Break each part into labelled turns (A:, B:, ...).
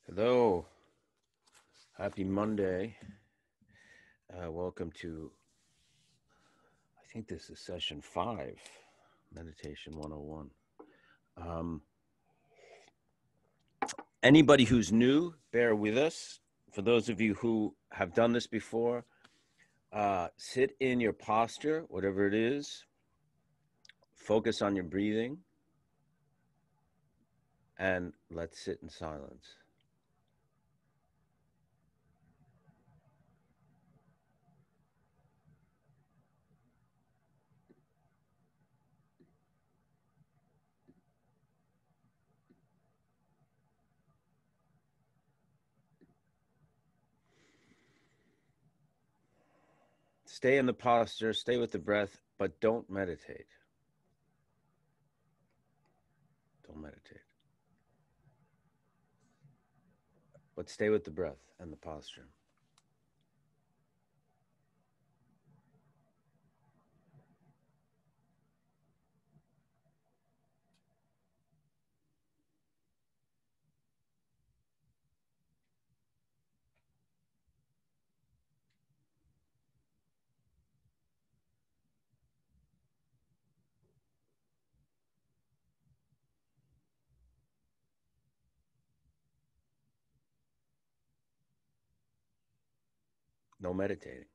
A: Hello, happy Monday. Welcome to, I think this is session 5, Meditation 101. Anybody who's new, bear with us. For those of you who have done this before, sit in your posture, whatever it is. Focus on your breathing, and let's sit in silence. Stay in the posture, stay with the breath, but don't meditate. Don't meditate. But stay with the breath and the posture. No meditating.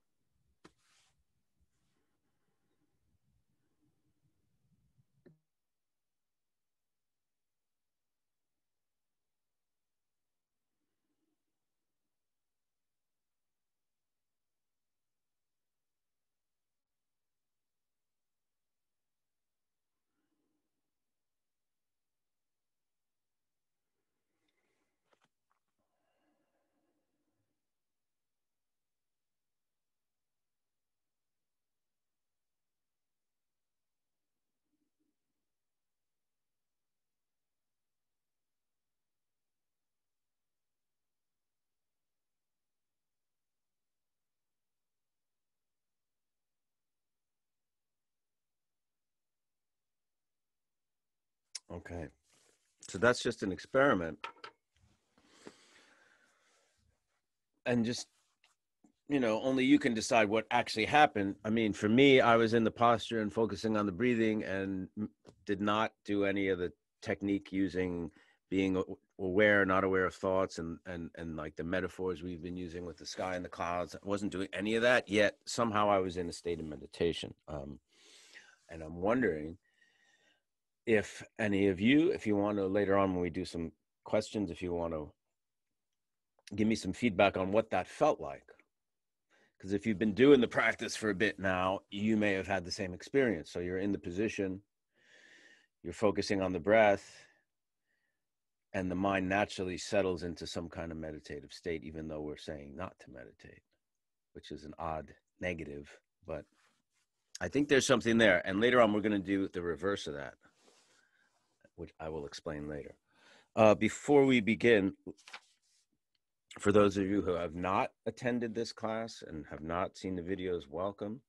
A: Okay. So that's just an experiment. And just, only you can decide what actually happened. I mean, for me, I was in the posture and focusing on the breathing and did not do any of the technique using being aware, not aware of thoughts and like the metaphors we've been using with the sky and the clouds. I wasn't doing any of that, yet somehow I was in a state of meditation. And I'm wondering if any of you, if you want to later on when we do some questions, if you want to give me some feedback on what that felt like. Because if you've been doing the practice for a bit now, you may have had the same experience. So you're in the position, you're focusing on the breath, and the mind naturally settles into some kind of meditative state, even though we're saying not to meditate, which is an odd negative. But I think there's something there. And later on, we're going to do the reverse of that, which I will explain later. Before we begin, for those of you who have not attended this class and have not seen the videos, welcome.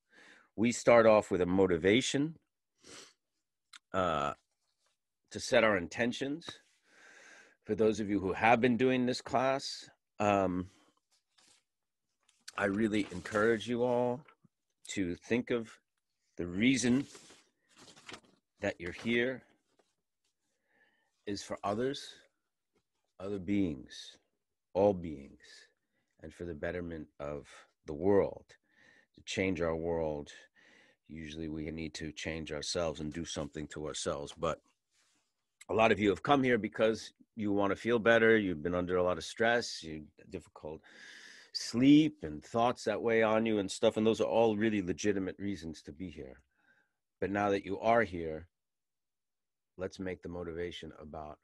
A: We start off with a motivation to set our intentions. For those of you who have been doing this class, I really encourage you all to think of the reason that you're here is for others, other beings, all beings, and for the betterment of the world, to change our world. Usually we need to change ourselves and do something to ourselves, but a lot of you have come here because you want to feel better. You've been under a lot of stress, difficult sleep and thoughts that weigh on you and stuff. And those are all really legitimate reasons to be here. But now that you are here, let's make the motivation about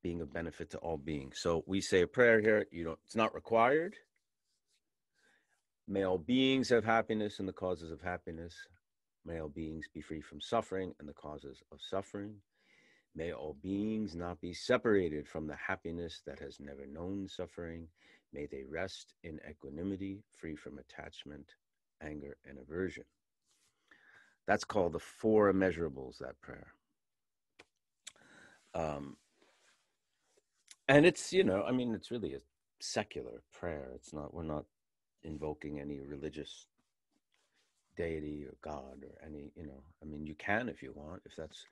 A: being of benefit to all beings. So we say a prayer here. It's not required. May all beings have happiness and the causes of happiness. May all beings be free from suffering and the causes of suffering. May all beings not be separated from the happiness that has never known suffering. May they rest in equanimity, free from attachment, anger, and aversion. That's called the 4 immeasurables, that prayer. And it's, I mean, it's really a secular prayer. It's not, we're not invoking any religious deity or God or any, I mean, you can if you want, if that's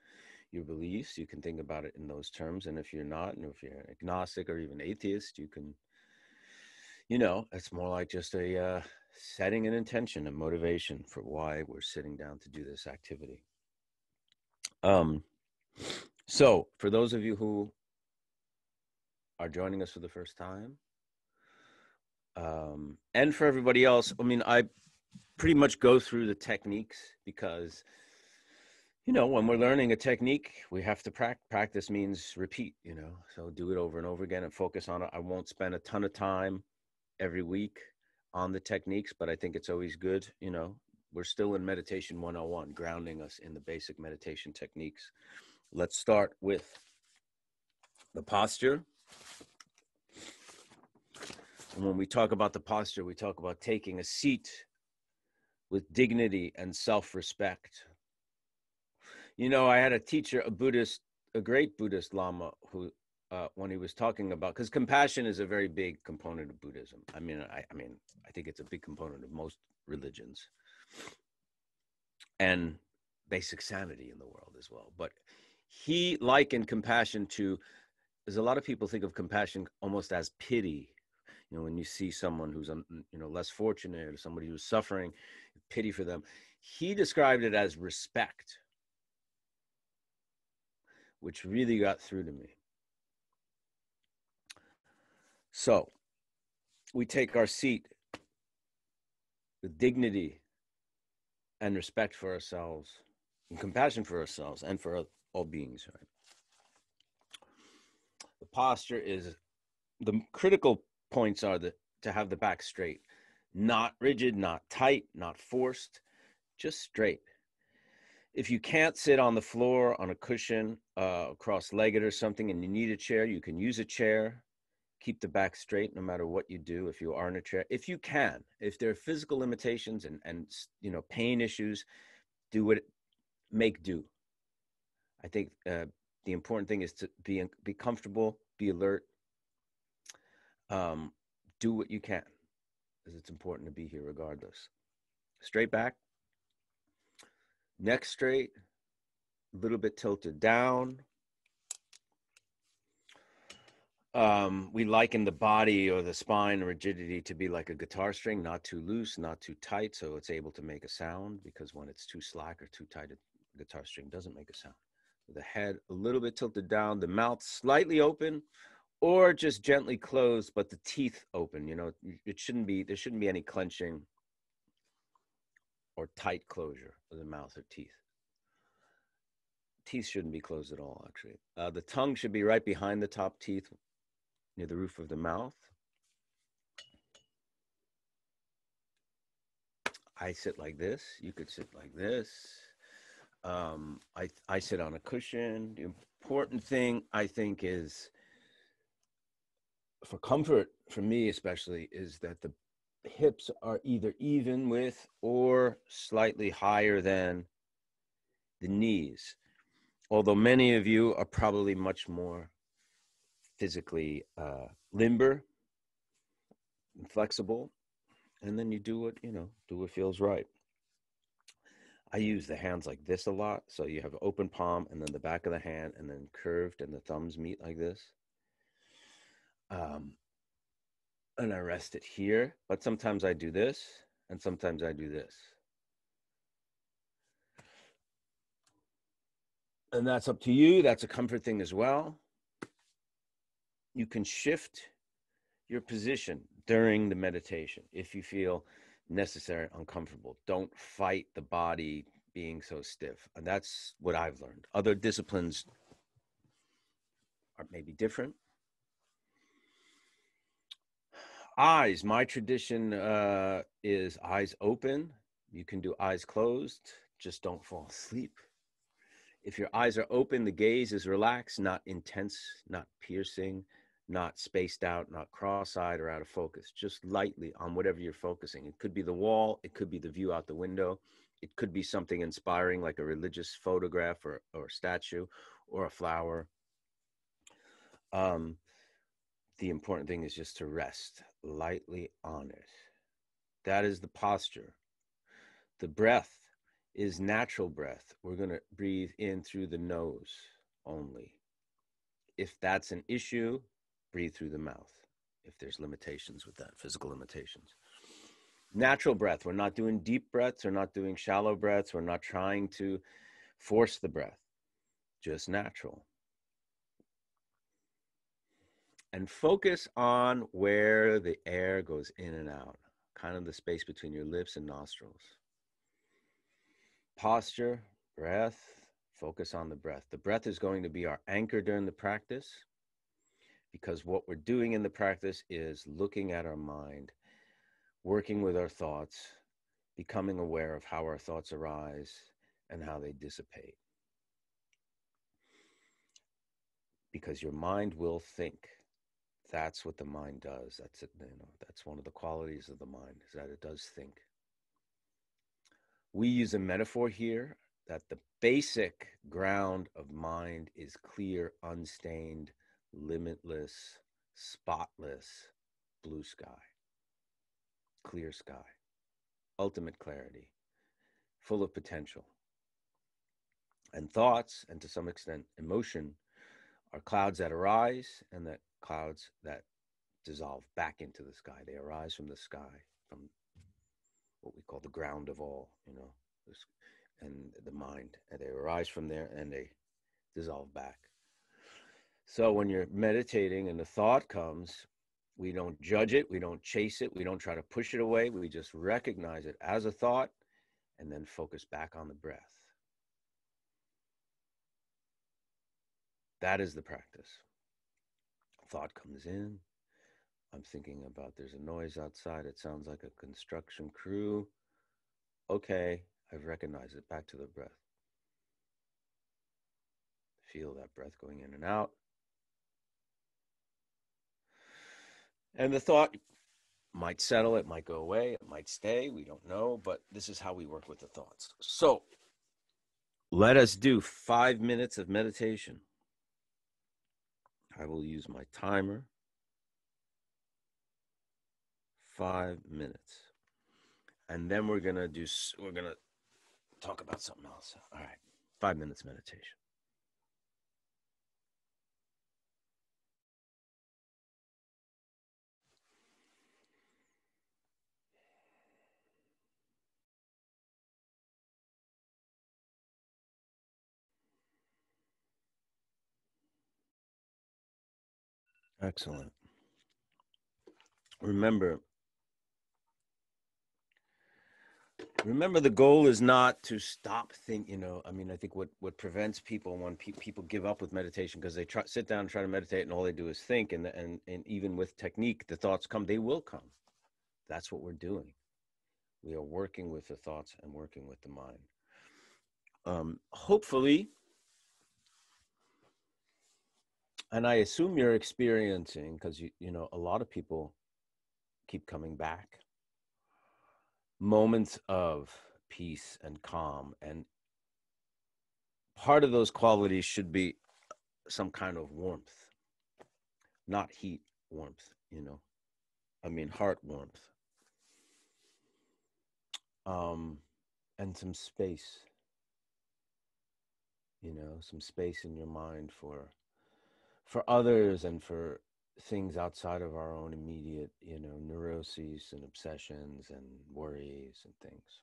A: your beliefs, you can think about it in those terms. And if you're not, and if you're an agnostic or even atheist, you can, it's more like just a setting an intention, a motivation for why we're sitting down to do this activity. So for those of you who are joining us for the first time, and for everybody else, I mean, I pretty much go through the techniques because, when we're learning a technique, we have to practice means repeat, so do it over and over again and focus on it. I won't spend a ton of time every week on the techniques, but I think it's always good, we're still in meditation 101, grounding us in the basic meditation techniques. Let's start with the posture. And when we talk about the posture, we talk about taking a seat with dignity and self-respect. I had a teacher, a great Buddhist Lama, who, when he was talking about, because compassion is a very big component of Buddhism. I mean, I think it's a big component of most religions, and basic sanity in the world as well. But he likened compassion to, there's a lot of people think of compassion almost as pity. When you see someone who's, less fortunate, or somebody who's suffering, pity for them. He described it as respect, which really got through to me. So we take our seat with dignity and respect for ourselves, and compassion for ourselves and for all beings. Right? The posture is, the critical points are to have the back straight, not rigid, not tight, not forced, just straight. If you can't sit on the floor, on a cushion, cross-legged or something, and you need a chair, you can use a chair. Keep the back straight no matter what you do. If you are in a chair, if you can, if there are physical limitations and pain issues, make do. I think the important thing is to be comfortable, be alert, do what you can, because it's important to be here regardless. Straight back, neck straight, a little bit tilted down. We liken the body or the spine rigidity to be like a guitar string, not too loose, not too tight, so it's able to make a sound, because when it's too slack or too tight, a guitar string doesn't make a sound. The head a little bit tilted down, the mouth slightly open, or just gently closed, but the teeth open. There shouldn't be any clenching or tight closure of the mouth or teeth. Teeth shouldn't be closed at all, actually. The tongue should be right behind the top teeth, near the roof of the mouth. I sit like this. You could sit like this. I sit on a cushion. The important thing, I think, is, for comfort, for me especially, is that the hips are either even with or slightly higher than the knees. Although many of you are probably much more physically limber and flexible, and then you do what feels right. I use the hands like this a lot. So you have open palm and then the back of the hand and then curved, and the thumbs meet like this. And I rest it here, but sometimes I do this and sometimes I do this. And that's up to you. That's a comfort thing as well. You can shift your position during the meditation if you feel necessary, uncomfortable. Don't fight the body being so stiff. And that's what I've learned. Other disciplines are maybe different. Eyes, my tradition is eyes open. You can do eyes closed, just don't fall asleep. If your eyes are open, the gaze is relaxed, not intense, not piercing, not spaced out, not cross-eyed or out of focus, just lightly on whatever you're focusing. It could be the wall, it could be the view out the window, it could be something inspiring like a religious photograph or statue or a flower. the important thing is just to rest lightly on it. That is the posture. The breath is natural breath. We're going to breathe in through the nose only. If that's an issue, breathe through the mouth. If there's limitations with that, physical limitations. Natural breath. We're not doing deep breaths. We're not doing shallow breaths. We're not trying to force the breath. Just natural. And focus on where the air goes in and out, kind of the space between your lips and nostrils. Posture, breath, focus on the breath. The breath is going to be our anchor during the practice, because what we're doing in the practice is looking at our mind, working with our thoughts, becoming aware of how our thoughts arise and how they dissipate. Because your mind will think. That's what the mind does. That's it, that's one of the qualities of the mind, is that it does think. We use a metaphor here that the basic ground of mind is clear, unstained, limitless, spotless blue sky, clear sky, ultimate clarity, full of potential. And thoughts, and to some extent emotion, are clouds that arise and that clouds that dissolve back into the sky. They arise from the sky, from what we call the ground of all, and the mind. And they arise from there and they dissolve back. So when you're meditating and the thought comes, we don't judge it, we don't chase it, we don't try to push it away. We just recognize it as a thought and then focus back on the breath. That is the practice. Thought comes in. I'm thinking about, there's a noise outside. It sounds like a construction crew. Okay, I've recognized it. Back to the breath. Feel that breath going in and out. And the thought might settle, it might go away, it might stay. We don't know, but this is how we work with the thoughts. So let us do 5 minutes of meditation. I will use my timer. 5 minutes. And then we're going to talk about something else. All right. 5 minutes meditation. Excellent. Remember, the goal is not to stop thinking. I think what prevents people when people give up with meditation, because they sit down and try to meditate and all they do is think, and even with technique, the thoughts come, they will come. That's what we're doing. We are working with the thoughts and working with the mind. Hopefully, and I assume you're experiencing, because a lot of people keep coming back, moments of peace and calm, and part of those qualities should be some kind of warmth, not heat warmth, heart warmth, and some space, some space in your mind for others and for things outside of our own immediate, neuroses and obsessions and worries and things.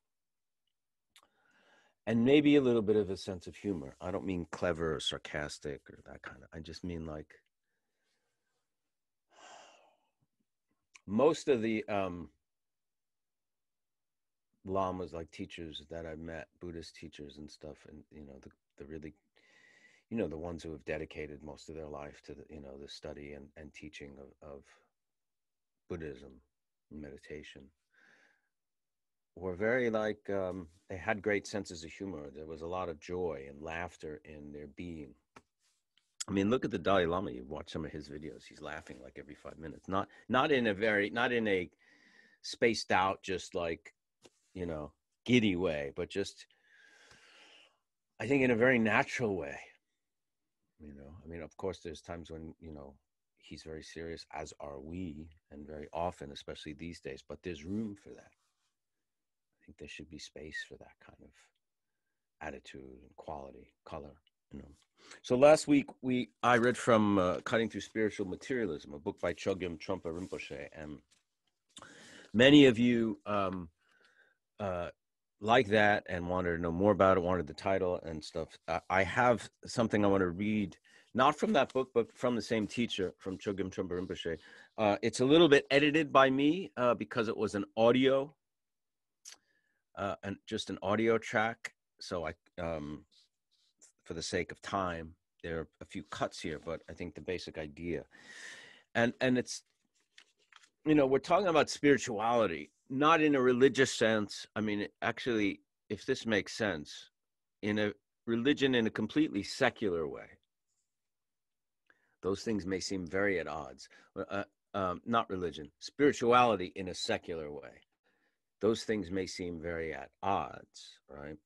A: And maybe a little bit of a sense of humor. I don't mean clever or sarcastic or that kind of, I just mean like most of the lamas, like teachers that I've met, Buddhist teachers and stuff, and the really, the ones who have dedicated most of their life to the study and teaching of Buddhism and meditation, were very they had great senses of humor. There was a lot of joy and laughter in their being. I mean, look at the Dalai Lama. You watch some of his videos. He's laughing like every 5 minutes. Not in a spaced out, just like, giddy way, but just, I think, in a very natural way. Of course, there's times when, he's very serious, as are we, and very often, especially these days. But there's room for that. I think there should be space for that kind of attitude and quality, color, you know. So last week I read from Cutting Through Spiritual Materialism, a book by Chogyam Trungpa Rinpoche, and many of you like that and wanted to know more about it, wanted the title and stuff. I have something I want to read, not from that book, but from the same teacher, from Chogyam Trungpa Rinpoche. It's a little bit edited by me because it was an audio, and just an audio track. So I, for the sake of time, there are a few cuts here, but I think the basic idea, and it's, you know, we're talking about spirituality, not in a religious sense. I mean, actually, if this makes sense, in a religion in a completely secular way. Those things may seem very at odds. Not religion, spirituality in a secular way. Those things may seem very at odds, right?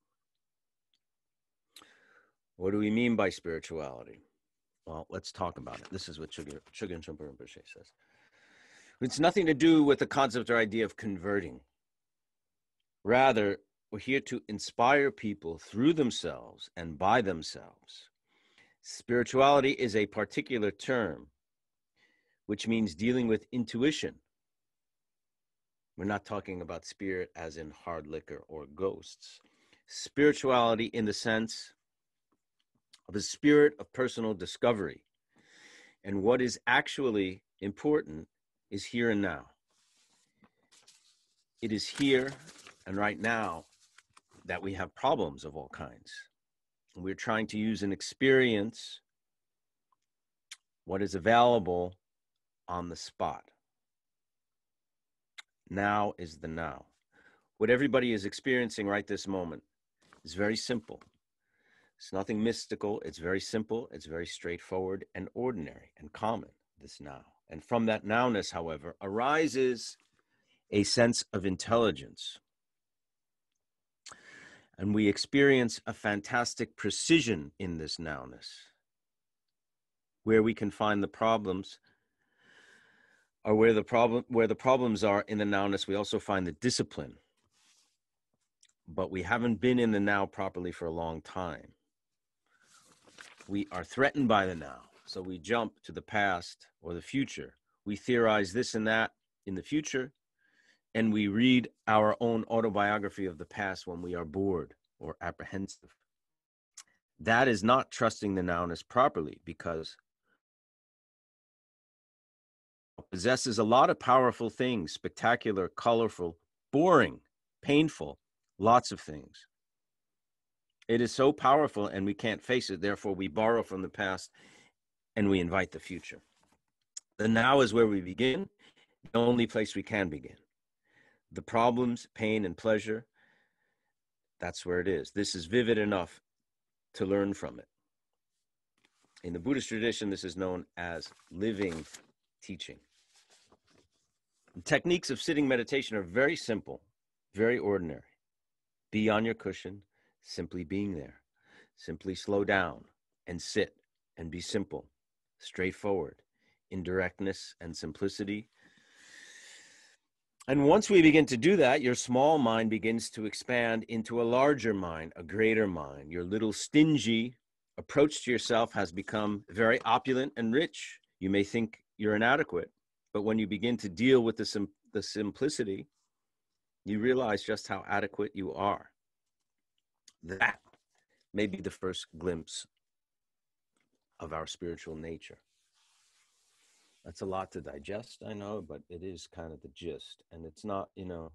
A: What do we mean by spirituality? Well, let's talk about it. This is what Chogyam Trungpa Rinpoche says. It's nothing to do with the concept or idea of converting. Rather, we're here to inspire people through themselves and by themselves. Spirituality is a particular term, which means dealing with intuition. We're not talking about spirit as in hard liquor or ghosts. Spirituality in the sense of a spirit of personal discovery. And what is actually important is here and now. It is here and right now that we have problems of all kinds. And we're trying to use and experience what is available on the spot. Now is the now. What everybody is experiencing right this moment is very simple. It's nothing mystical. It's very simple. It's very straightforward and ordinary and common, this now. And from that nowness, however, arises a sense of intelligence. And we experience a fantastic precision in this nowness, where we can find the problems, or where the problems are in the nowness, we also find the discipline. But we haven't been in the now properly for a long time. We are threatened by the now, so we jump to the past or the future. We theorize this and that in the future, and we read our own autobiography of the past when we are bored or apprehensive. That is not trusting the nowness properly, because it possesses a lot of powerful things, spectacular, colorful, boring, painful, lots of things. It is so powerful and we can't face it. Therefore, we borrow from the past and we invite the future. The now is where we begin, the only place we can begin. The problems, pain, and pleasure, that's where it is. This is vivid enough to learn from it. In the Buddhist tradition, this is known as living teaching. The techniques of sitting meditation are very simple, very ordinary. Be on your cushion, simply being there. Simply slow down and sit and be simple, straightforward, in directness and simplicity. And once we begin to do that, your small mind begins to expand into a larger mind, a greater mind. Your little stingy approach to yourself has become very opulent and rich. You may think you're inadequate, but when you begin to deal with the simplicity, you realize just how adequate you are. That may be the first glimpse of our spiritual nature. That's a lot to digest, I know, but it is kind of the gist. And it's not, you know,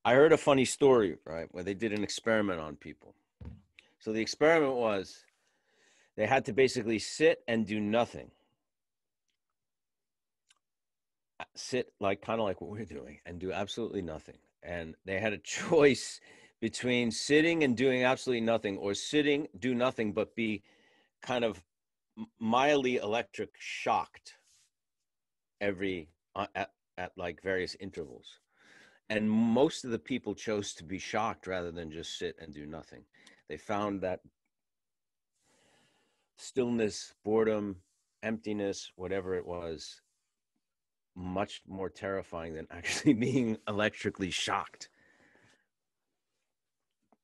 A: I heard a funny story, right, where they did an experiment on people. So the experiment was they had to basically sit and do nothing. Sit like kind of like what we're doing and do absolutely nothing. And they had a choice between sitting and doing absolutely nothing, or sitting, do nothing, but be kind of mildly electric shocked every at like various intervals. And most of the people chose to be shocked rather than just sit and do nothing. They found that stillness, boredom, emptiness, whatever it was, much more terrifying than actually being electrically shocked.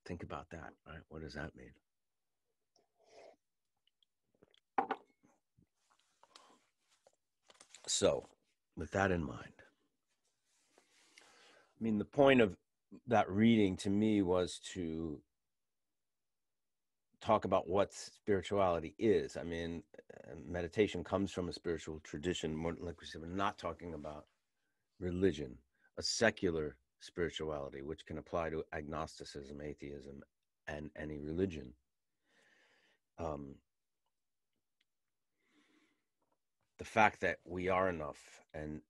A: Think about that, right? What does that mean? So, with that in mind, I mean, the point of that reading to me was to talk about what spirituality is. I mean, meditation comes from a spiritual tradition. More like we said, we're not talking about religion, a secular spirituality, which can apply to agnosticism, atheism, and any religion. The fact that we are enough and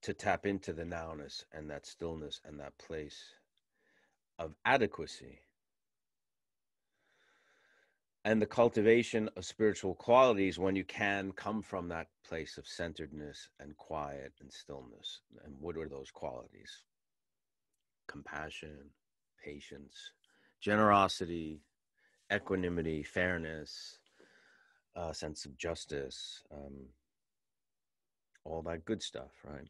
A: to tap into the nowness and that stillness and that place of adequacy and the cultivation of spiritual qualities when you can come from that place of centeredness and quiet and stillness. And what are those qualities? Compassion, patience, generosity, equanimity, fairness, sense of justice, all that good stuff, right?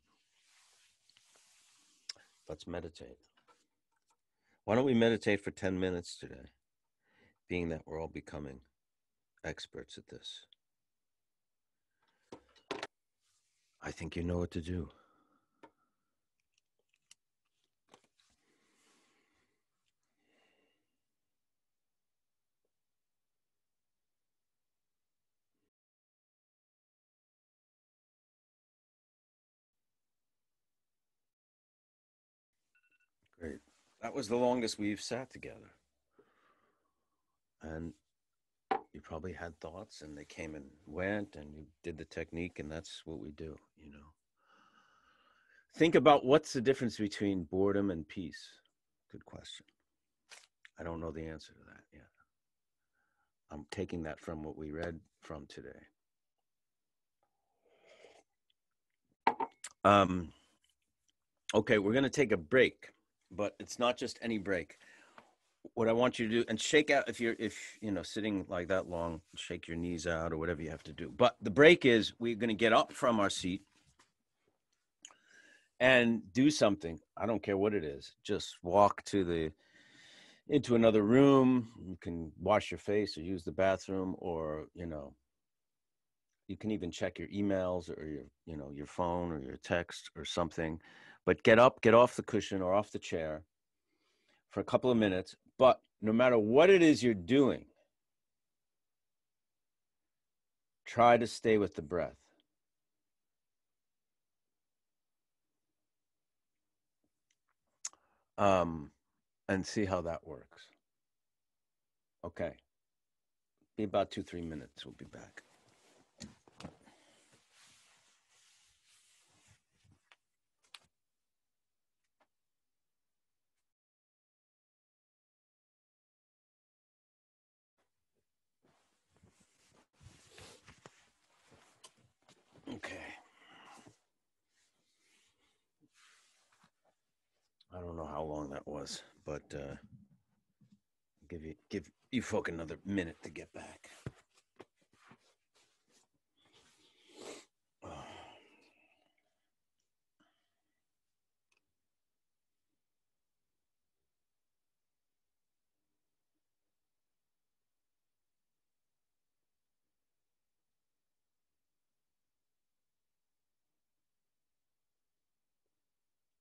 A: Let's meditate. Why don't we meditate for 10 minutes today, being that we're all becoming experts at this? I think you know what to do. Great. That was the longest we've sat together. And you probably had thoughts and they came and went and you did the technique, and that's what we do, you know. Think about what's the difference between boredom and peace. Good question. I don't know the answer to that yet. I'm taking that from what we read from today. Okay, we're going to take a break, but it's not just any break. What I want you to do, and shake out, if you know, sitting like that long, shake your knees out or whatever you have to do. But the break is we're going to get up from our seat and do something. I don't care what it is. Just walk into another room. You can wash your face or use the bathroom, or, you know, you can even check your emails or your phone or your text or something. But get up, get off the cushion or off the chair for a couple of minutes. But no matter what it is you're doing, try to stay with the breath. And see how that works. Okay. Be about 2-3 minutes. We'll be back. Okay. I don't know how long that was, but give you folk another minute to get back.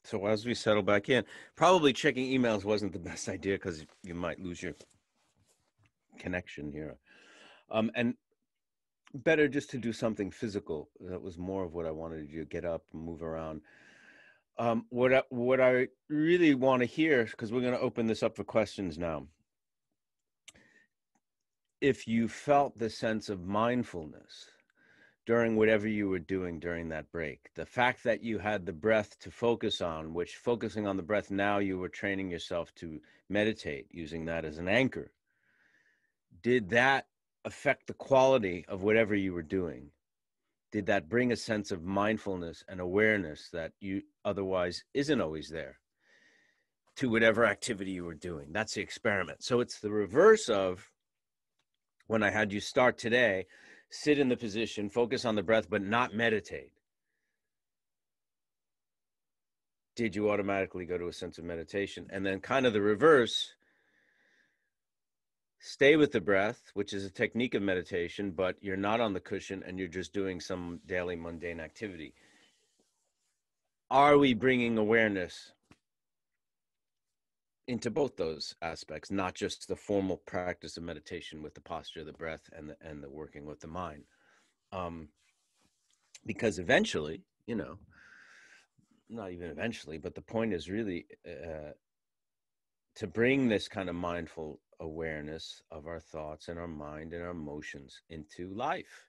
A: So as we settle back in, probably checking emails wasn't the best idea because you might lose your connection here. And better just to do something physical. That was more of what I wanted to do, get up and move around. What I really want to hear, because we're going to open this up for questions now. If you felt the sense of mindfulness during whatever you were doing during that break, the fact that you had the breath to focus on, which focusing on the breath, now you were training yourself to meditate using that as an anchor. Did that affect the quality of whatever you were doing? Did that bring a sense of mindfulness and awareness that you otherwise isn't always there to whatever activity you were doing? That's the experiment. So it's the reverse of when I had you start today, sit in the position, focus on the breath, but not meditate, did you automatically go to a sense of meditation? And then kind of the reverse, stay with the breath, which is a technique of meditation, but you're not on the cushion and you're just doing some daily mundane activity. Are we bringing awareness into both those aspects, not just the formal practice of meditation with the posture of the breath and the working with the mind? Because eventually, not even eventually, but the point is really to bring this kind of mindful awareness of our thoughts and our mind and our emotions into life,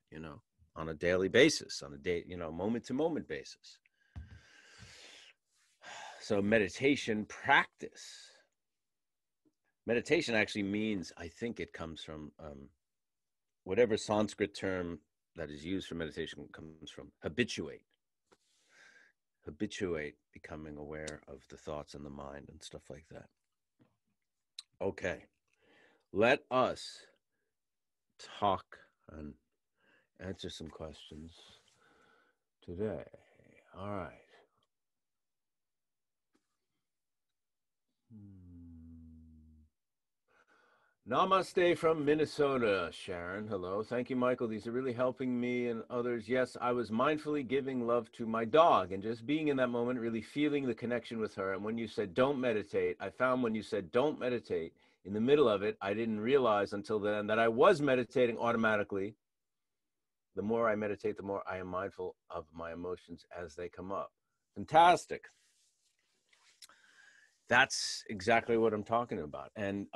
A: on a daily basis, on a day, moment to moment basis. So meditation practice. Meditation actually means, I think it comes from whatever Sanskrit term that is used for meditation comes from habituate. Habituate becoming aware of the thoughts and the mind and stuff like that. Okay, let us talk and answer some questions today. All right. Namaste from Minnesota, Sharon. Hello. Thank you, Michael. These are really helping me and others. Yes, I was mindfully giving love to my dog and just being in that moment, really feeling the connection with her. And when you said don't meditate, I found when you said don't meditate, in the middle of it, I didn't realize until then that I was meditating automatically. The more I meditate, the more I am mindful of my emotions as they come up. Fantastic. That's exactly what I'm talking about. And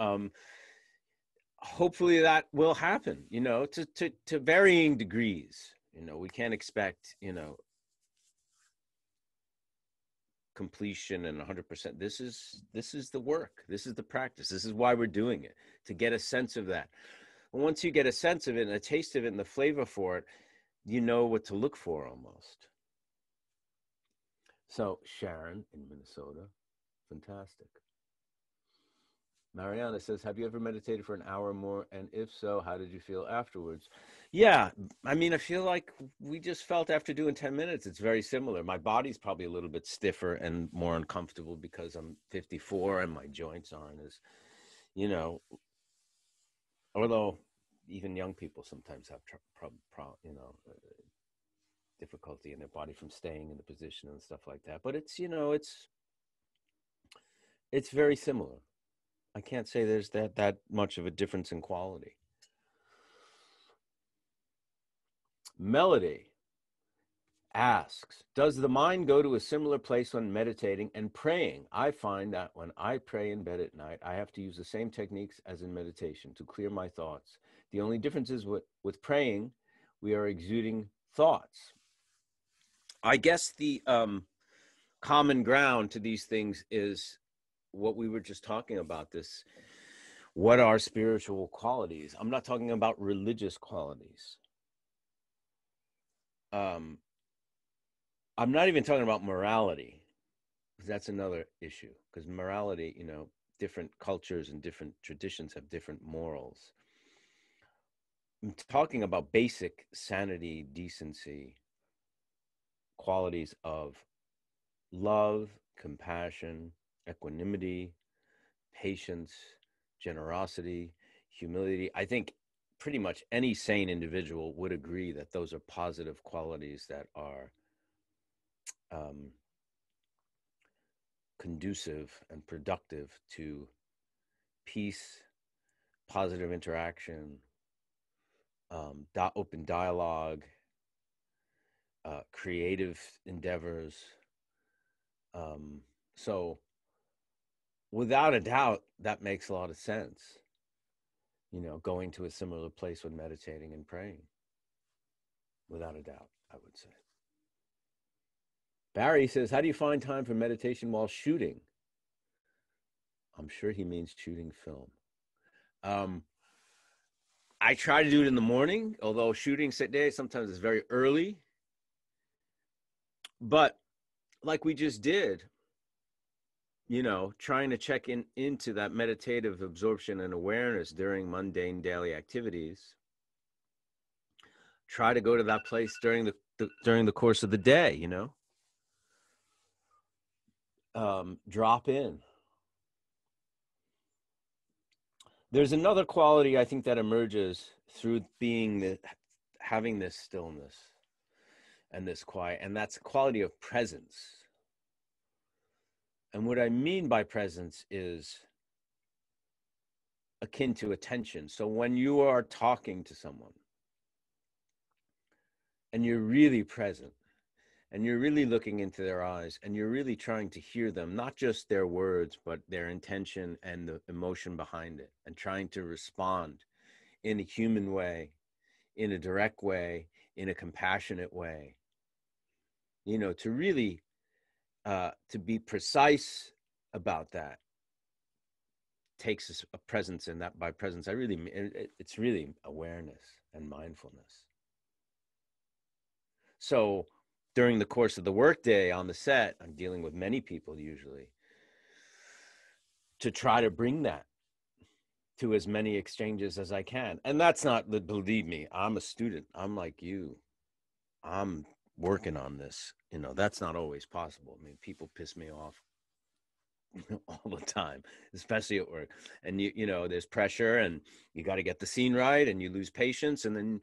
A: hopefully that will happen, to varying degrees. We can't expect, completion and 100%. This is the work. This is the practice. This is why we're doing it, to get a sense of that. And once you get a sense of it and a taste of it and the flavor for it, you know what to look for almost. So Sharon in Minnesota, fantastic. Mariana says, have you ever meditated for an hour or more? And if so, how did you feel afterwards? Yeah, I mean, I feel like we just felt after doing 10 minutes, it's very similar. My body's probably a little bit stiffer and more uncomfortable because I'm 54 and my joints aren't as, although even young people sometimes have difficulty in their body from staying in the position and stuff like that. But it's, it's very similar. I can't say there's that much of a difference in quality. Melody asks, does the mind go to a similar place when meditating and praying? I find that when I pray in bed at night, I have to use the same techniques as in meditation to clear my thoughts. The only difference is with praying, we are exuding thoughts. I guess the common ground to these things is what we were just talking about, this, what are spiritual qualities? I'm not talking about religious qualities. I'm not even talking about morality, because that's another issue, because morality, different cultures and different traditions have different morals. I'm talking about basic sanity, decency, qualities of love, compassion, equanimity, patience, generosity, humility. I think pretty much any sane individual would agree that those are positive qualities that are conducive and productive to peace, positive interaction, open dialogue, creative endeavors. So without a doubt, that makes a lot of sense, going to a similar place when meditating and praying. Without a doubt, I would say. Barry says, how do you find time for meditation while shooting? I'm sure he means shooting film. I try to do it in the morning, although shooting today sometimes is very early. But like we just did, trying to check into that meditative absorption and awareness during mundane daily activities. Try to go to that place during the course of the day, drop in. There's another quality I think that emerges through having this stillness and this quiet, and that's a quality of presence. And what I mean by presence is akin to attention. So when you are talking to someone and you're really present and you're really looking into their eyes and you're really trying to hear them, not just their words, but their intention and the emotion behind it, and trying to respond in a human way, in a direct way, in a compassionate way, to really to be precise about that takes a presence. And that, by presence, it's really awareness and mindfulness. So during the course of the workday on the set, I'm dealing with many people usually, to try to bring that to as many exchanges as I can. And that's not, believe me, I'm a student. I'm like you. I'm working on this. That's not always possible. I mean, people piss me off all the time, especially at work. And there's pressure, and you got to get the scene right, and you lose patience, and then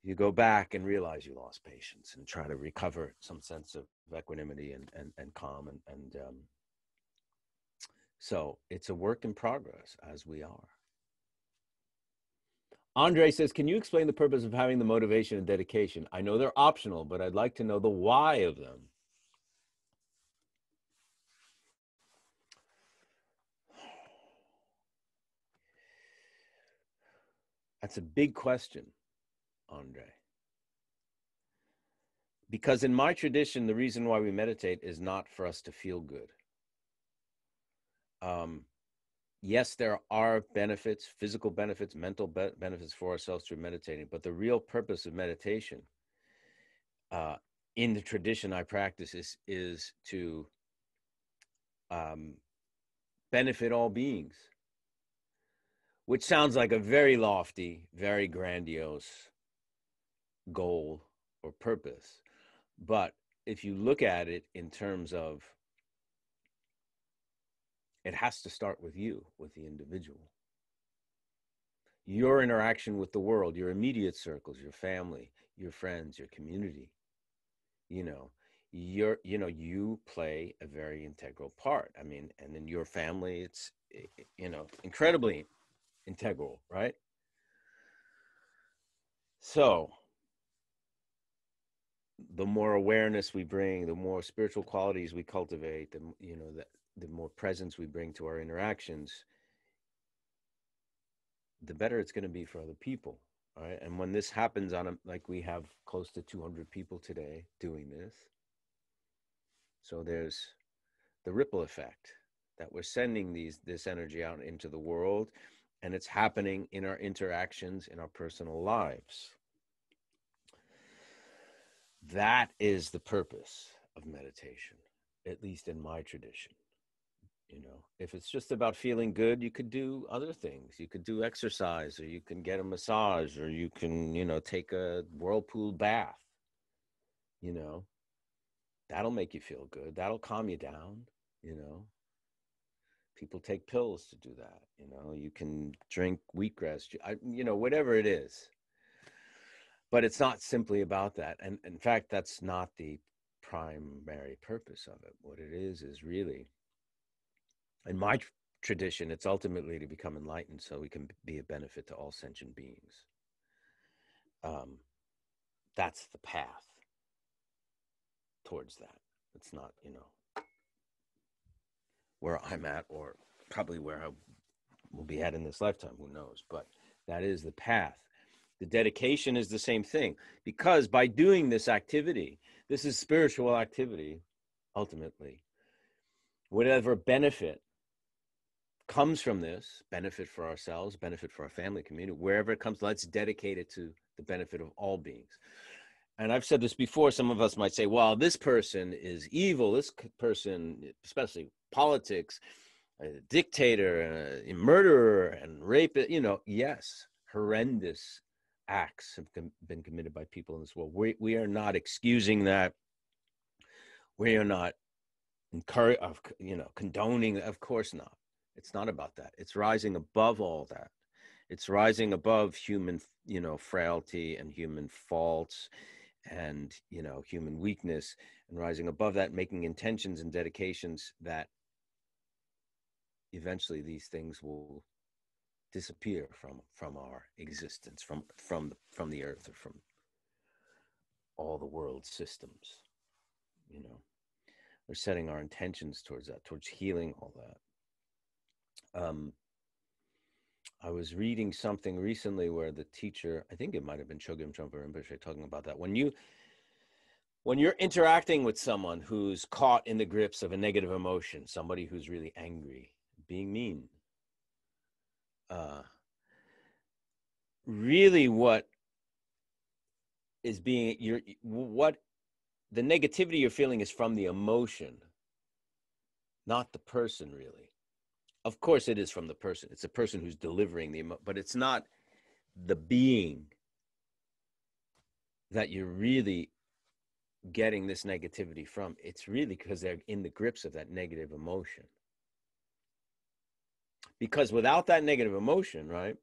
A: you go back and realize you lost patience and try to recover some sense of equanimity and calm. And so it's a work in progress, as we are. Andre says, can you explain the purpose of having the motivation and dedication? I know they're optional, but I'd like to know the why of them. That's a big question, Andre. Because in my tradition, the reason why we meditate is not for us to feel good. Yes, there are benefits, physical benefits, mental benefits for ourselves through meditating, but the real purpose of meditation in the tradition I practice is to benefit all beings, which sounds like a very lofty, very grandiose goal or purpose. But if you look at it in terms of, it has to start with you, with the individual. Your interaction with the world, your immediate circles, your family, your friends, your community, you play a very integral part. I mean, and in your family, it's, incredibly integral, right? So the more awareness we bring, the more spiritual qualities we cultivate, the more presence we bring to our interactions, the better it's going to be for other people. Right? And when this happens like we have close to 200 people today doing this, so there's the ripple effect that we're sending this energy out into the world, and it's happening in our interactions, in our personal lives. That is the purpose of meditation, at least in my tradition. If it's just about feeling good, you could do other things. You could do exercise, or you can get a massage, or you can, take a whirlpool bath. That'll make you feel good. That'll calm you down. People take pills to do that. You can drink wheatgrass, whatever it is. But it's not simply about that. And in fact, that's not the primary purpose of it. What it is really, in my tradition, it's ultimately to become enlightened so we can be a benefit to all sentient beings. That's the path towards that. It's not, where I'm at, or probably where I will be at in this lifetime, who knows, but that is the path. The dedication is the same thing, because by doing this activity, this is spiritual activity, ultimately, whatever benefit comes from this, benefit for ourselves, benefit for our family, community, wherever it comes, let's dedicate it to the benefit of all beings. And I've said this before, some of us might say, well, this person is evil, this person, especially politics, a dictator, a murderer, and rape. Yes, horrendous acts have been committed by people in this world. We are not excusing that. We are not condoning. Of course not. It's not about that. It's rising above all that. It's rising above human, frailty and human faults and, human weakness, and rising above that, making intentions and dedications that eventually these things will disappear from our existence, from the earth, or from all the world systems. We're setting our intentions towards that, towards healing all that. I was reading something recently where the teacher, I think it might have been Chogyam Trungpa Rinpoche, talking about that. When you're interacting with someone who's caught in the grips of a negative emotion, somebody who's really angry, being mean, really what is being, what the negativity you're feeling is from the emotion, not the person, really. Of course it is from the person. It's the person who's delivering the emotion, but it's not the being that you're really getting this negativity from. It's really because they're in the grips of that negative emotion. Because without that negative emotion, right,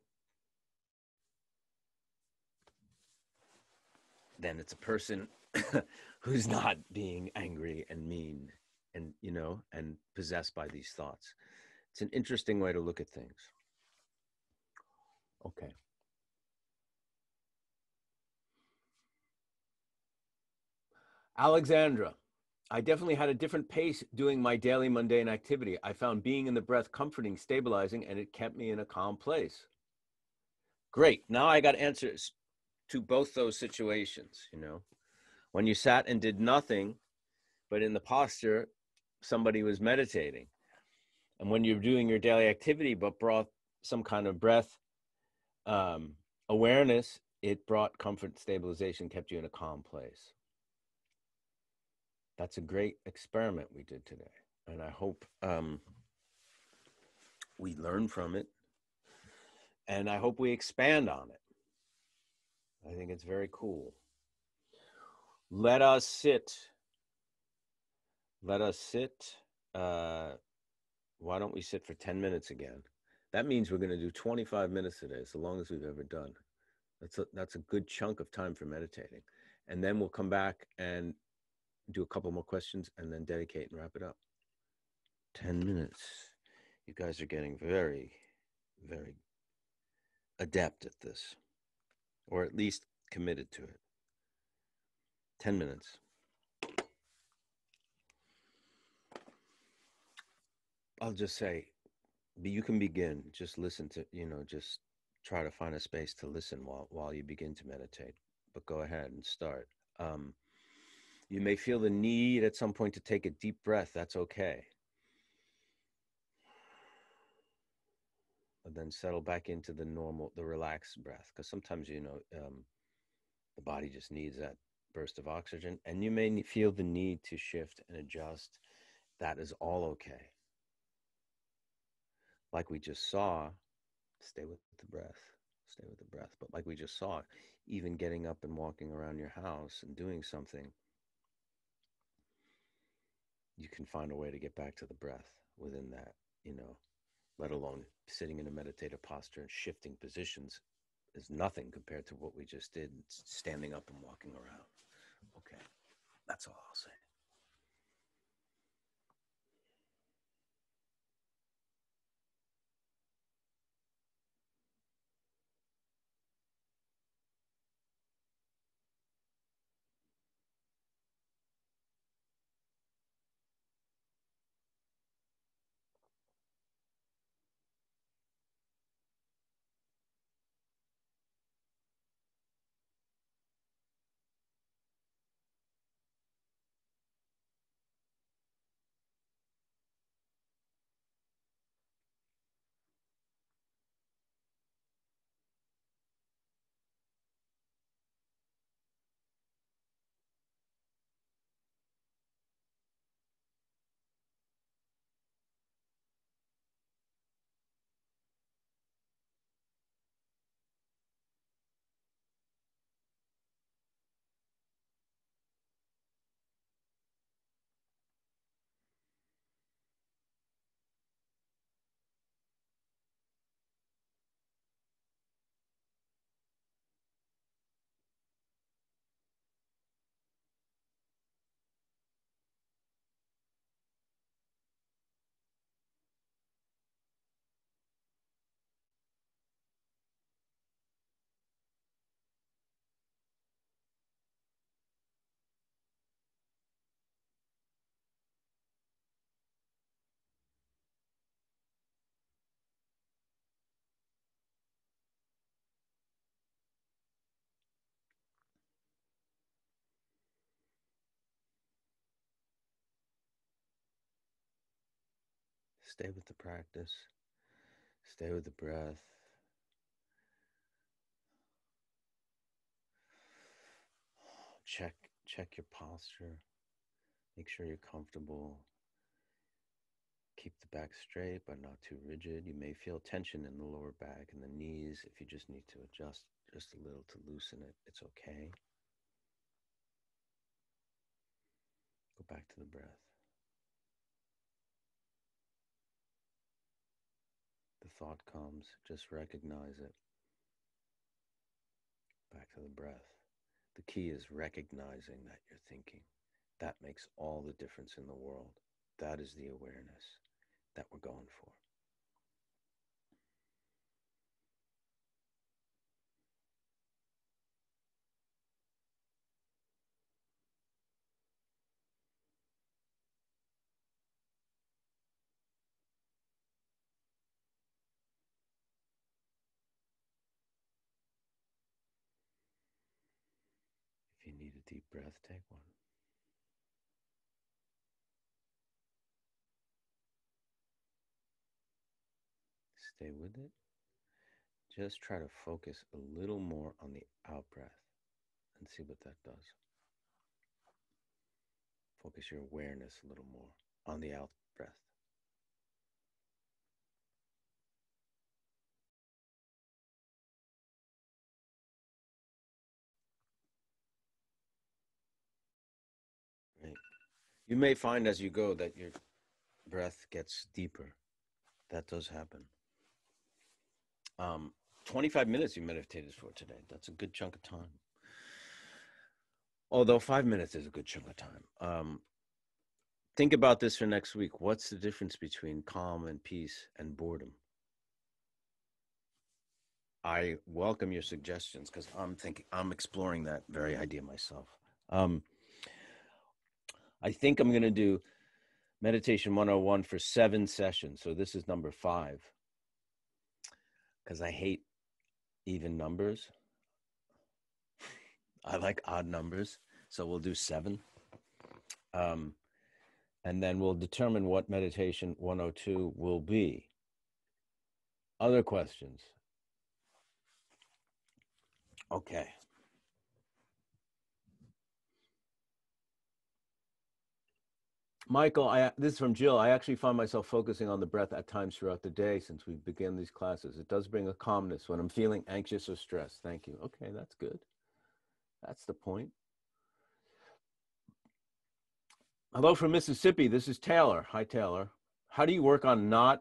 A: then it's a person who's not being angry and mean and, and possessed by these thoughts. It's an interesting way to look at things. Okay. Alexandra, I definitely had a different pace doing my daily mundane activity. I found being in the breath comforting, stabilizing, and it kept me in a calm place. Great. Now I got answers to both those situations, When you sat and did nothing, but in the posture, somebody was meditating. And when you're doing your daily activity, but brought some kind of breath awareness, it brought comfort, stabilization, kept you in a calm place. That's a great experiment we did today. And I hope we learn from it. And I hope we expand on it. I think it's very cool. Let us sit. Let us sit. Why don't we sit for 10 minutes again? That means we're going to do 25 minutes today. It's the longest we've ever done. That's a good chunk of time for meditating. And then we'll come back and do a couple more questions and then dedicate and wrap it up. 10 minutes. You guys are getting very, very adept at this, or at least committed to it. 10 minutes. I'll just say, you can begin. Just listen to, just try to find a space to listen while you begin to meditate. But go ahead and start. You may feel the need at some point to take a deep breath. That's okay. And then settle back into the relaxed breath. Because sometimes, the body just needs that burst of oxygen. And you may feel the need to shift and adjust. That is all okay. Like we just saw, stay with the breath. Stay with the breath. But like we just saw, even getting up and walking around your house and doing something, you can find a way to get back to the breath within that, let alone sitting in a meditative posture and shifting positions is nothing compared to what we just did, standing up and walking around. Okay, that's all I'll say. Stay with the practice. Stay with the breath. Check your posture. Make sure you're comfortable. Keep the back straight, but not too rigid. You may feel tension in the lower back and the knees. If you just need to adjust just a little to loosen it, it's okay. Go back to the breath. The thought comes, just recognize it. Back to the breath. The key is recognizing that you're thinking. That makes all the difference in the world. That is the awareness that we're going for. If you need a deep breath, take one. Stay with it. Just try to focus a little more on the out breath and see what that does. Focus your awareness a little more on the out breath. Right. You may find as you go that your breath gets deeper. That does happen. 25 minutes you meditated for today. That's a good chunk of time. Although 5 minutes is a good chunk of time. Think about this for next week. What's the difference between calm and peace and boredom? I welcome your suggestions because I'm exploring that very idea myself. I think I'm going to do Meditation 101 for 7 sessions. So this is number 5 because I hate even numbers. I like odd numbers. So we'll do 7. And then we'll determine what Meditation 102 will be. Other questions? Okay. Michael, this is from Jill. I actually find myself focusing on the breath at times throughout the day since we began these classes. It does bring a calmness when I'm feeling anxious or stressed. Thank you. Okay, that's good. That's the point. Hello from Mississippi. This is Taylor. Hi, Taylor. How do you work on not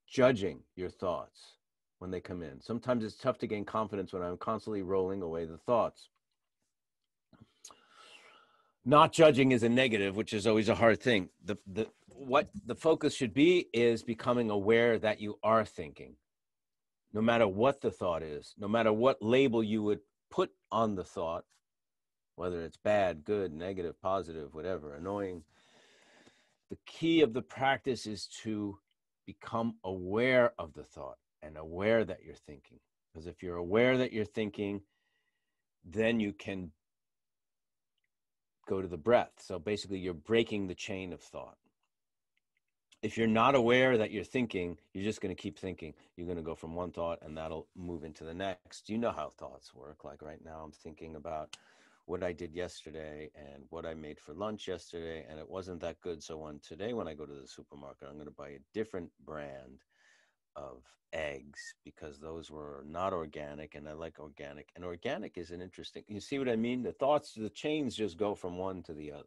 A: judging your thoughts when they come in? Sometimes it's tough to gain confidence when I'm constantly rolling away the thoughts. Not judging is a negative, which is always a hard thing. What the focus should be is becoming aware that you are thinking, no matter what the thought is, no matter what label you would put on the thought, whether it's bad, good, negative, positive, whatever, annoying. The key of the practice is to become aware of the thought and aware that you're thinking. Because if you're aware that you're thinking, then you can go to the breath. So basically, you're breaking the chain of thought. If you're not aware that you're thinking, you're just going to keep thinking. You're going to go from one thought and that'll move into the next. You know how thoughts work. Like right now, I'm thinking about what I did yesterday and what I made for lunch yesterday, and it wasn't that good. So today when I go to the supermarket, I'm going to buy a different brand of eggs because those were not organic, and I like organic. And organic is an interesting, you see what I mean? The thoughts, the chains just go from one to the other.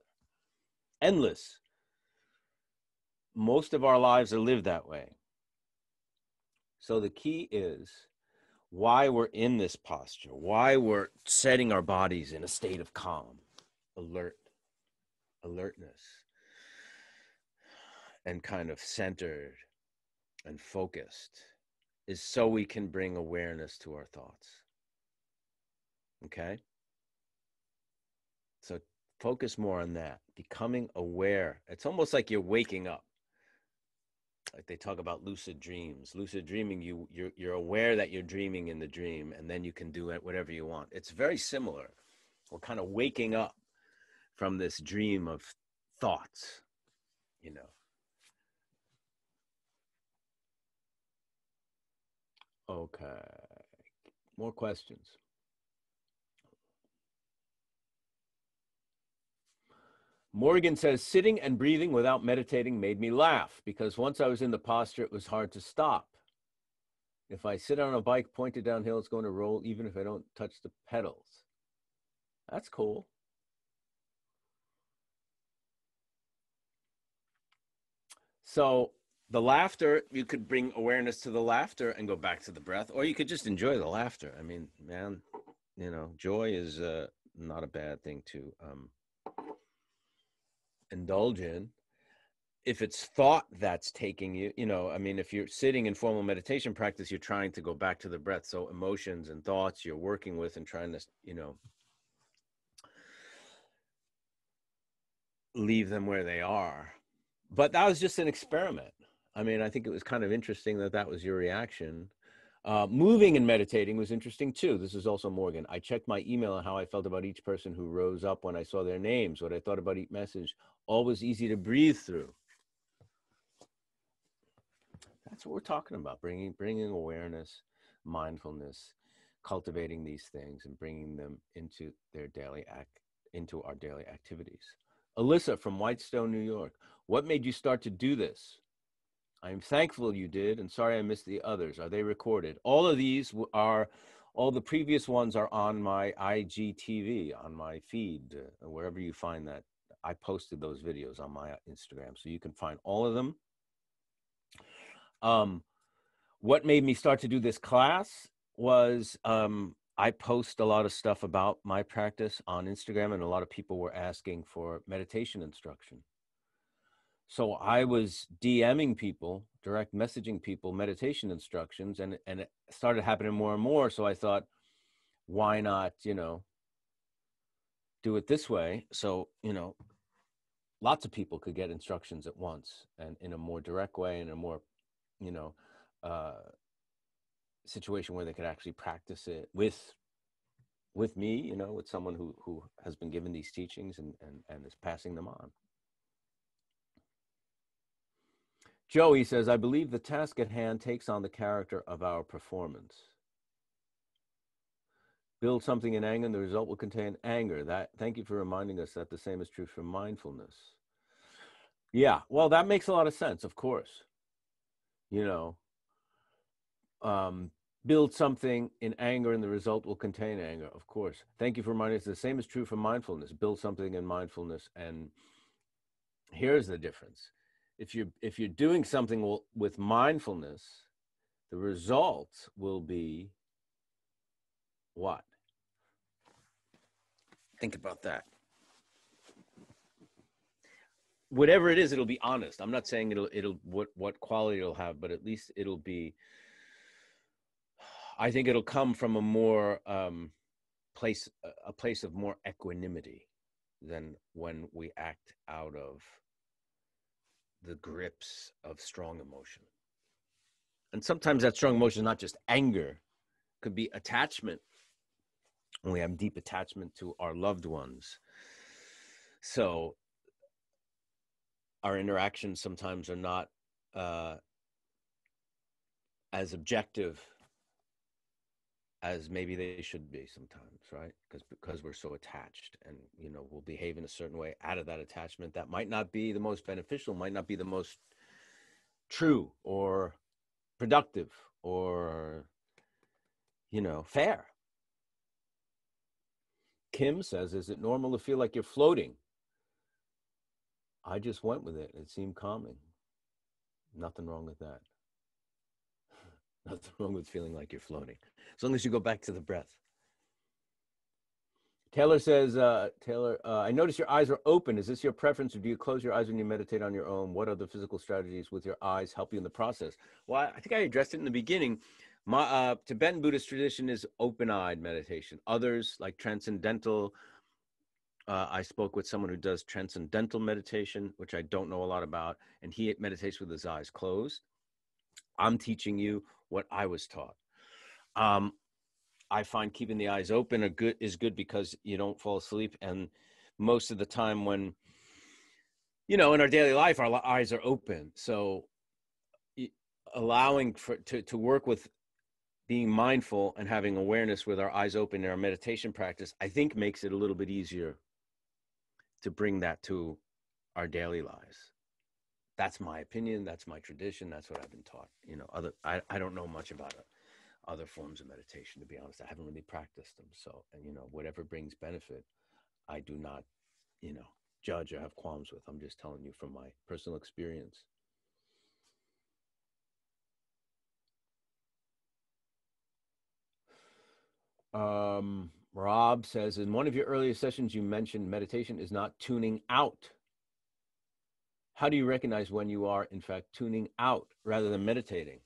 A: Endless. Most of our lives are lived that way. So the key is why we're in this posture, why we're setting our bodies in a state of calm, alertness, and kind of centered and focused, is so we can bring awareness to our thoughts. Okay? So focus more on that, becoming aware. It's almost like you're waking up. Like they talk about lucid dreams. Lucid dreaming, you're aware that you're dreaming in the dream, and then you can do it whatever you want. It's very similar. We're kind of waking up from this dream of thoughts, you know. Okay. More questions. Morgan says, sitting and breathing without meditating made me laugh because once I was in the posture, it was hard to stop. If I sit on a bike pointed downhill, it's going to roll even if I don't touch the pedals. That's cool. So the laughter, you could bring awareness to the laughter and go back to the breath, or you could just enjoy the laughter. I mean, man, you know, joy is not a bad thing to indulge in. If it's thought that's taking you, you know, I mean, if you're sitting in formal meditation practice, you're trying to go back to the breath. So emotions and thoughts you're working with and trying to, you know, leave them where they are. But that was just an experiment. I mean, I think it was kind of interesting that that was your reaction. Moving and meditating was interesting too. This is also Morgan. I checked my email on how I felt about each person who rose up when I saw their names, what I thought about each message. All was easy to breathe through. That's what we're talking about, bringing awareness, mindfulness, cultivating these things and bringing them into into our daily activities. Alyssa from Whitestone, New York. What made you start to do this? I'm thankful you did, and sorry I missed the others. Are they recorded? All of these all the previous ones are on my IGTV, on my feed, wherever you find that. I posted those videos on my Instagram, so you can find all of them. What made me start to do this class was I post a lot of stuff about my practice on Instagram, and a lot of people were asking for meditation instruction. So I was DMing people, direct messaging people, meditation instructions, and it started happening more and more. So I thought, why not, you know, do it this way? So, you know, lots of people could get instructions at once and in a more direct way, in a more, you know, situation where they could actually practice it with me, you know, with someone who has been given these teachings and is passing them on. Joey says, I believe the task at hand takes on the character of our performance. Build something in anger and the result will contain anger. Thank you for reminding us that the same is true for mindfulness. Yeah, well, that makes a lot of sense, of course. You know, build something in anger and the result will contain anger, of course. Thank you for reminding us the same is true for mindfulness. Build something in mindfulness, and here's the difference. If you're doing something with mindfulness, the result will be what? Think about that. Whatever it is, it'll be honest. I'm not saying it'll what quality it'll have, but at least it'll be, I think it'll come from a more place of more equanimity than when we act out of the grips of strong emotion. And sometimes that strong emotion is not just anger, it could be attachment. And we have deep attachment to our loved ones. So our interactions sometimes are not as objective as maybe they should be sometimes, right? Because we're so attached, and you know, we'll behave in a certain way out of that attachment that might not be the most beneficial, might not be the most true or productive or, you know, fair. Kim says, is it normal to feel like you're floating? I just went with it. It seemed calming. Nothing wrong with that. Nothing wrong with feeling like you're floating, as long as you go back to the breath. Taylor says, I notice your eyes are open. Is this your preference, or do you close your eyes when you meditate on your own? What other physical strategies with your eyes help you in the process? Well, I think I addressed it in the beginning. My Tibetan Buddhist tradition is open-eyed meditation. Others, like transcendental, I spoke with someone who does transcendental meditation, which I don't know a lot about, and he meditates with his eyes closed. I'm teaching you what I was taught. I find keeping the eyes open is good because you don't fall asleep. And most of the time when, you know, in our daily life, our eyes are open. So allowing to work with being mindful and having awareness with our eyes open in our meditation practice, I think makes it a little bit easier to bring that to our daily lives. That's my opinion. That's my tradition. That's what I've been taught. I don't know much about other forms of meditation, to be honest. I haven't really practiced them. So, and whatever brings benefit, I do not, judge or have qualms with. I'm just telling you from my personal experience. Rob says, in one of your earlier sessions, you mentioned meditation is not tuning out. How do you recognize when you are, in fact, tuning out rather than meditating?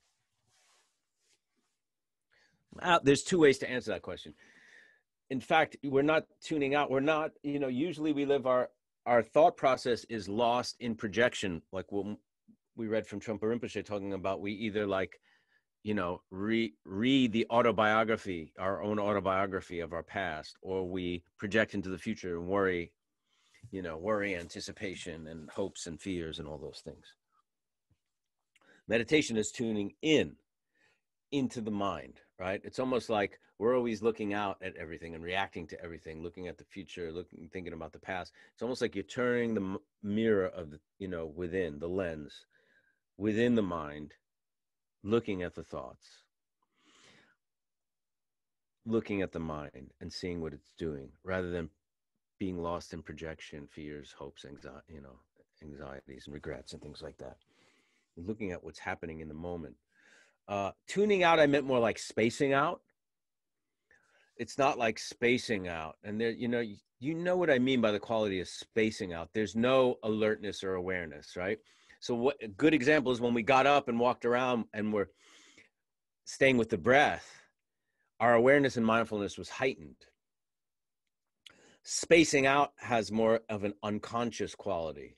A: There's two ways to answer that question. In fact, we're not tuning out. We're not, usually we live our thought process is lost in projection. Like what we read from Trungpa Rinpoche talking about, we either read the autobiography, our own autobiography of our past, or we project into the future and worry, anticipation and hopes and fears and all those things. Meditation is tuning into the mind, right? It's almost like we're always looking out at everything and reacting to everything, looking at the future, thinking about the past. It's almost like you're turning the mirror of the, within the lens, within the mind, looking at the thoughts, looking at the mind and seeing what it's doing, rather than being lost in projection, fears, hopes, anxieties and regrets and things like that. Looking at what's happening in the moment. Tuning out, I meant more like spacing out. It's not like spacing out. And there, you know what I mean by the quality of spacing out. There's no alertness or awareness, right? So what a good example is when we got up and walked around and we're staying with the breath, our awareness and mindfulness was heightened. Spacing out has more of an unconscious quality,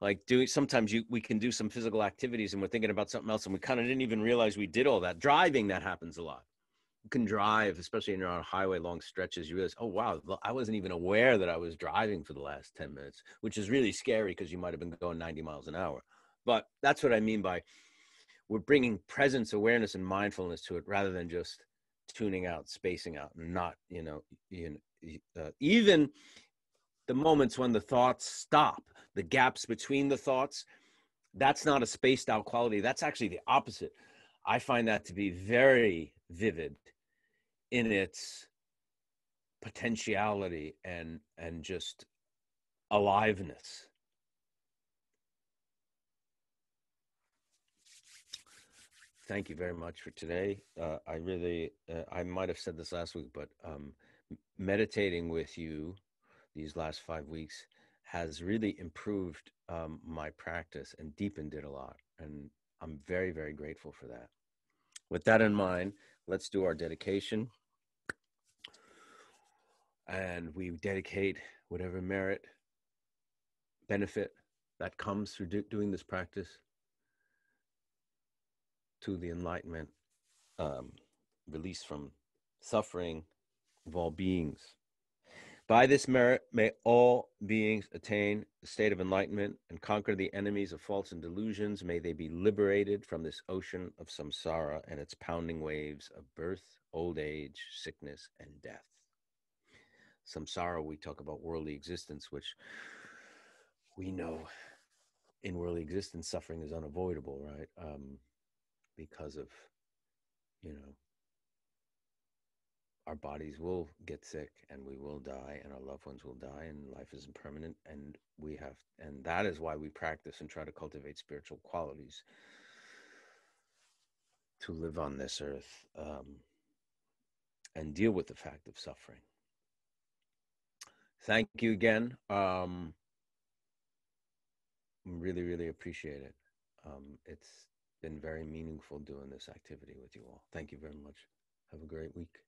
A: like sometimes we can do some physical activities and we're thinking about something else and we kind of didn't even realize we did all that. Driving, that happens a lot. You can drive, especially when you're on a highway, long stretches, you realize, oh, wow, I wasn't even aware that I was driving for the last 10 minutes, which is really scary because you might have been going 90 miles an hour. But that's what I mean by we're bringing presence, awareness, and mindfulness to it rather than just tuning out, spacing out, and not, even the moments when the thoughts stop, the gaps between the thoughts, that's not a spaced out quality. That's actually the opposite. I find that to be very vivid in its potentiality and just aliveness. Thank you very much for today. I might have said this last week, but meditating with you these last 5 weeks has really improved my practice and deepened it a lot. And I'm very, very grateful for that. With that in mind, let's do our dedication. And we dedicate whatever merit, benefit that comes through doing this practice to the enlightenment, release from suffering of all beings. By this merit, may all beings attain the state of enlightenment and conquer the enemies of faults and delusions. May they be liberated from this ocean of samsara and its pounding waves of birth, old age, sickness, and death. Samsara, we talk about worldly existence, which we know in worldly existence, suffering is unavoidable, right? Because of, our bodies will get sick and we will die and our loved ones will die and life is impermanent, and that is why we practice and try to cultivate spiritual qualities to live on this earth and deal with the fact of suffering. Thank you again. Really, really appreciate it. It's been very meaningful doing this activity with you all. Thank you very much. Have a great week.